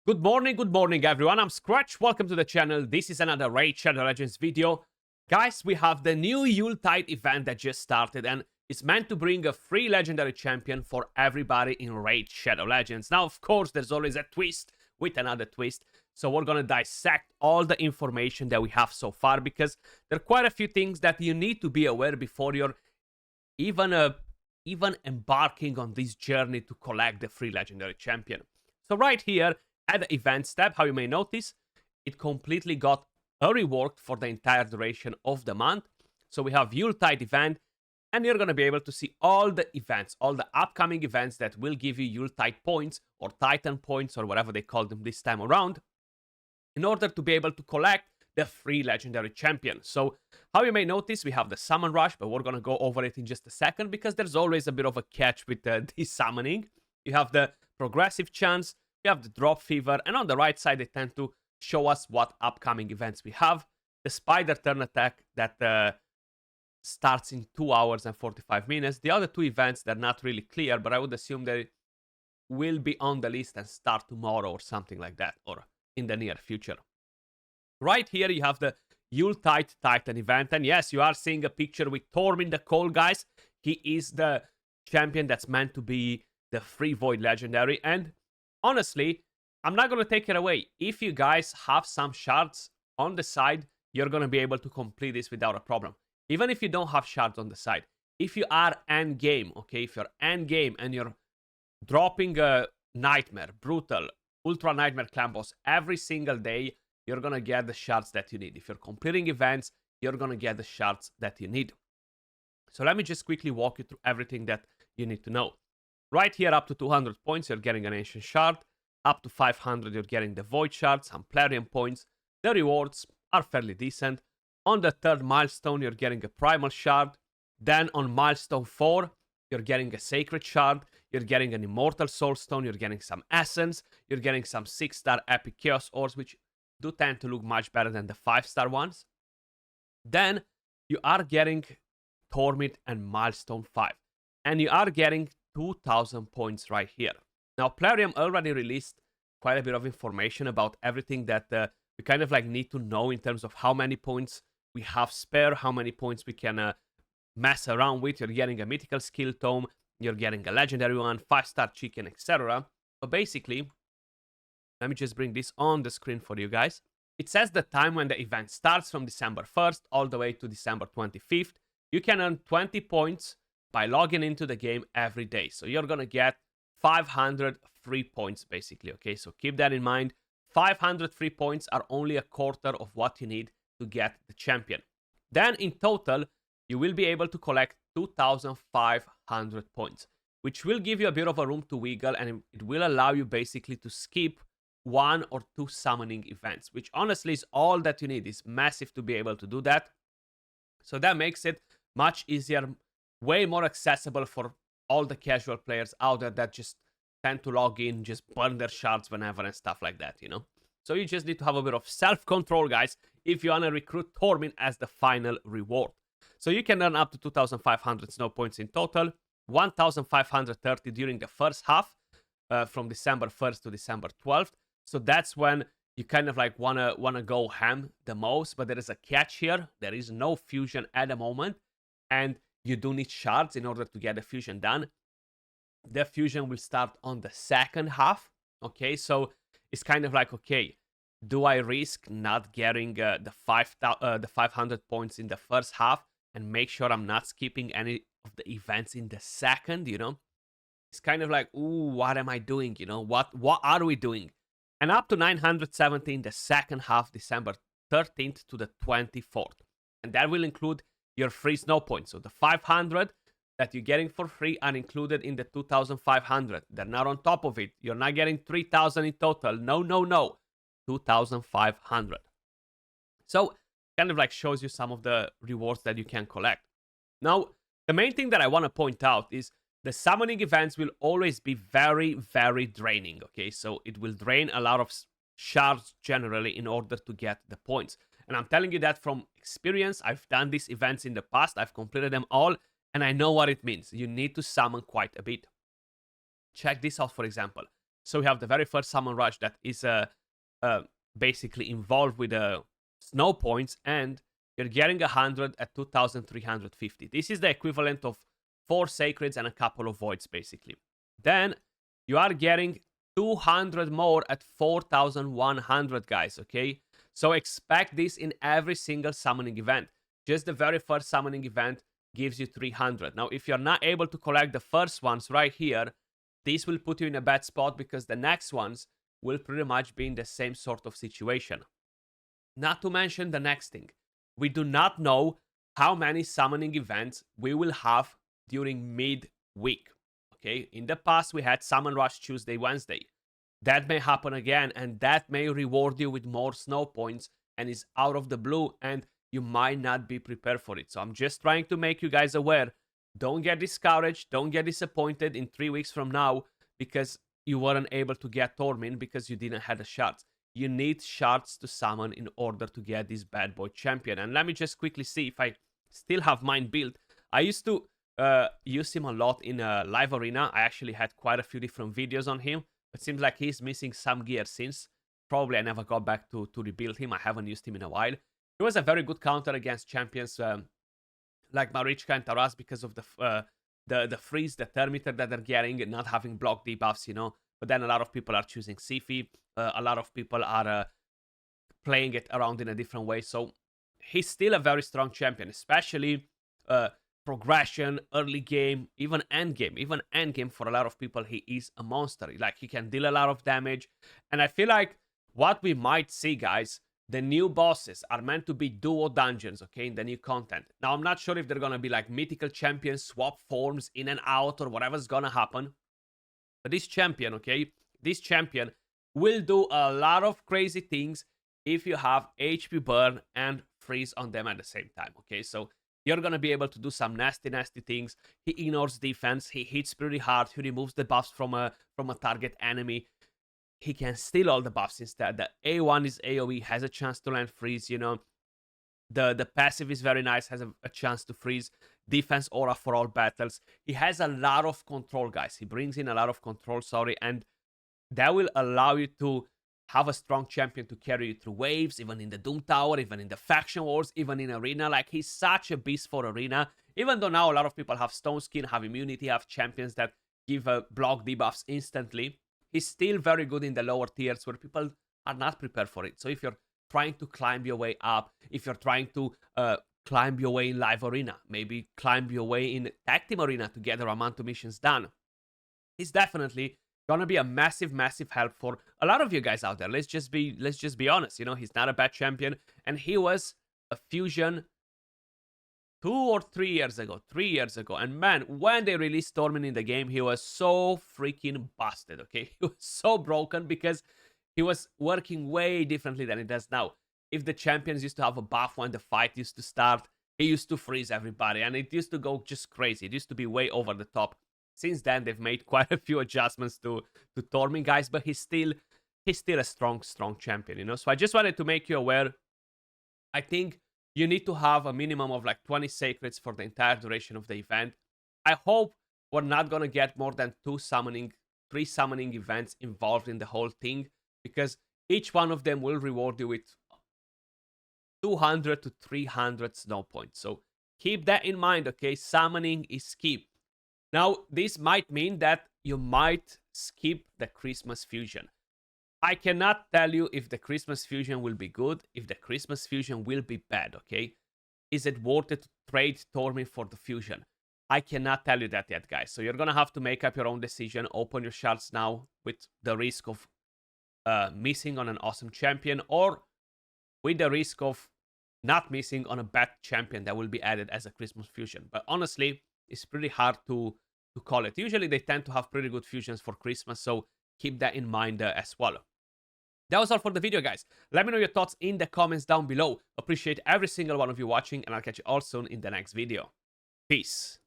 Good morning everyone, I'm Skratch, welcome to the channel. This is another Raid Shadow Legends video. Guys, we have the new Yuletide event that just started and it's meant to bring a free legendary champion for everybody in Raid Shadow Legends. Now, of course, there's always a twist with another twist, so we're gonna dissect all the information that we have so far because there are quite a few things that you need to be aware before you're even embarking on this journey to collect the free legendary champion. So right here, at the events tab, how you may notice, it completely got reworked for the entire duration of the month. So we have Yuletide event, and you're going to be able to see all the events, all the upcoming events that will give you Yuletide points, or Titan points, or whatever they call them this time around, in order to be able to collect the free legendary champion. So how you may notice, we have the summon rush, but we're going to go over it in just a second, because there's always a bit of a catch with this summoning. You have the progressive chance, we have the drop fever, and on the right side they tend to show us what upcoming events we have. The spider turn attack that starts in 2 hours and 45 minutes. The other two events, they're not really clear, but I would assume they will be on the list and start tomorrow or something like that, or in the near future. Right here you have the Yuletide Titan event, and yes, you are seeing a picture with Tormin the Cold, guys. He is the champion that's meant to be the free void legendary, and honestly, I'm not going to take it away. If you guys have some shards on the side, you're going to be able to complete this without a problem. Even if you don't have shards on the side. If you are end game, okay, if you're end game and you're dropping a Nightmare, Brutal, Ultra Nightmare Clan Boss every single day, you're going to get the shards that you need. If you're completing events, you're going to get the shards that you need. So let me just quickly walk you through everything that you need to know. Right here, up to 200 points, you're getting an Ancient Shard. Up to 500, you're getting the Void Shard, some Plarium points. The rewards are fairly decent. On the third milestone, you're getting a Primal Shard. Then on milestone 4, you're getting a Sacred Shard. You're getting an Immortal Soul Stone. You're getting some Essence. You're getting some 6-star Epic Chaos Ores, which do tend to look much better than the 5-star ones. Then you are getting Tormid and milestone 5. And you are getting 2,000 points right here. Now, Plarium already released quite a bit of information about everything that we kind of like need to know in terms of how many points we have spare, how many points we can mess around with. You're getting a mythical skill tome, you're getting a legendary one, 5-star chicken, etc. But basically, let me just bring this on the screen for you guys. It says the time when the event starts from December 1st all the way to December 25th. You can earn 20 points by logging into the game every day. So you're going to get 500 free points, basically, okay? So keep that in mind. 500 free points are only a quarter of what you need to get the champion. Then, in total, you will be able to collect 2,500 points, which will give you a bit of a room to wiggle, and it will allow you basically to skip 1 or 2 summoning events, which honestly is all that you need. It's massive to be able to do that. So that makes it much easier, way more accessible for all the casual players out there that just tend to log in, just burn their shards whenever and stuff like that, you know? So you just need to have a bit of self-control, guys, if you want to recruit Tormin as the final reward. So you can earn up to 2,500 snow points in total, 1,530 during the first half, from December 1st to December 12th. So that's when you kind of like wanna go ham the most, but there is a catch here. There is no fusion at the moment, and you do need shards in order to get the fusion done. The fusion will start on the second half, okay? So it's kind of like, okay, do I risk not getting the 500 points in the first half and make sure I'm not skipping any of the events in the second, you know? It's kind of like, ooh, what am I doing, you know? What are we doing? And up to 970 in the second half, December 13th to the 24th. And that will include your free snow points. So the 500 that you're getting for free are included in the 2,500. They're not on top of it. You're not getting 3,000 in total. No, no, no. 2,500. So kind of like shows you some of the rewards that you can collect. Now, the main thing that I want to point out is the summoning events will always be very, very draining, okay? So it will drain a lot of shards generally in order to get the points. And I'm telling you that from experience. I've done these events in the past. I've completed them all, and I know what it means. You need to summon quite a bit. Check this out, for example. So we have the very first Summon Rush that is basically involved with snow points, and you're getting 100 at 2,350. This is the equivalent of 4 Sacreds and a couple of Voids, basically. Then you are getting 200 more at 4,100, guys, okay? So expect this in every single summoning event. Just the very first summoning event gives you 300. Now, if you're not able to collect the first ones right here, this will put you in a bad spot because the next ones will pretty much be in the same sort of situation. Not to mention the next thing. We do not know how many summoning events we will have during mid-week. Okay, in the past we had Summon Rush Tuesday, Wednesday. That may happen again, and that may reward you with more snow points and is out of the blue, and you might not be prepared for it. So I'm just trying to make you guys aware. Don't get discouraged. Don't get disappointed in 3 weeks from now because you weren't able to get Tormin because you didn't have the shards. You need shards to summon in order to get this bad boy champion. And let me just quickly see if I still have mine built. I used to use him a lot in live arena. I actually had quite a few different videos on him. It seems like he's missing some gear since. Probably I never got back to rebuild him. I haven't used him in a while. He was a very good counter against champions like Marichka and Taras because of the freeze, the thermometer that they're getting, and not having block debuffs, you know. But then a lot of people are choosing Sifi. A lot of people are playing it around in a different way. So he's still a very strong champion, especially progression, early game, even end game. Even end game for a lot of people, he is a monster. Like, he can deal a lot of damage. And I feel like what we might see, guys, the new bosses are meant to be duo dungeons, okay, in the new content. Now, I'm not sure if they're going to be like mythical champions, swap forms in and out, or whatever's going to happen. But this champion, okay, this champion will do a lot of crazy things if you have HP burn and freeze on them at the same time, okay? So you're going to be able to do some nasty, nasty things. He ignores defense. He hits pretty hard. He removes the buffs from a target enemy. He can steal all the buffs instead. The A1 is AoE, has a chance to land freeze, you know. The passive is very nice, has a chance to freeze. Defense aura for all battles. He has a lot of control, guys. He brings in a lot of control, and that will allow you to have a strong champion to carry you through waves, even in the Doom Tower, even in the faction wars, even in Arena. Like, he's such a beast for Arena. Even though now a lot of people have Stone Skin, have immunity, have champions that give block debuffs instantly, he's still very good in the lower tiers where people are not prepared for it. So if you're trying to climb your way up, if you're trying to climb your way in live arena, maybe climb your way in tag team arena to get the amount of missions done, he's definitely gonna be a massive, massive help for a lot of you guys out there. Let's just be honest. You know, he's not a bad champion, and he was a fusion 2 or 3 years ago. 3 years ago, and man, when they released Tormin in the game, he was so freaking busted. Okay, he was so broken because he was working way differently than it does now. If the champions used to have a buff when the fight used to start, he used to freeze everybody, and it used to go just crazy. It used to be way over the top. Since then, they've made quite a few adjustments to Tormin, guys, but he's still a strong champion, you know? So I just wanted to make you aware. I think you need to have a minimum of like 20 Sacreds for the entire duration of the event. I hope we're not going to get more than 3 summoning events involved in the whole thing, because each one of them will reward you with 200 to 300 snow points. So keep that in mind, okay? Summoning is key. Now, this might mean that you might skip the Christmas fusion. I cannot tell you if the Christmas fusion will be good, if the Christmas fusion will be bad, okay? Is it worth it to trade Tormin for the fusion? I cannot tell you that yet, guys. So you're going to have to make up your own decision. Open your shards now with the risk of missing on an awesome champion, or with the risk of not missing on a bad champion that will be added as a Christmas fusion. But honestly, it's pretty hard to call it. Usually they tend to have pretty good fusions for Christmas, so keep that in mind as well. That was all for the video, guys. Let me know your thoughts in the comments down below. Appreciate every single one of you watching, and I'll catch you all soon in the next video. Peace.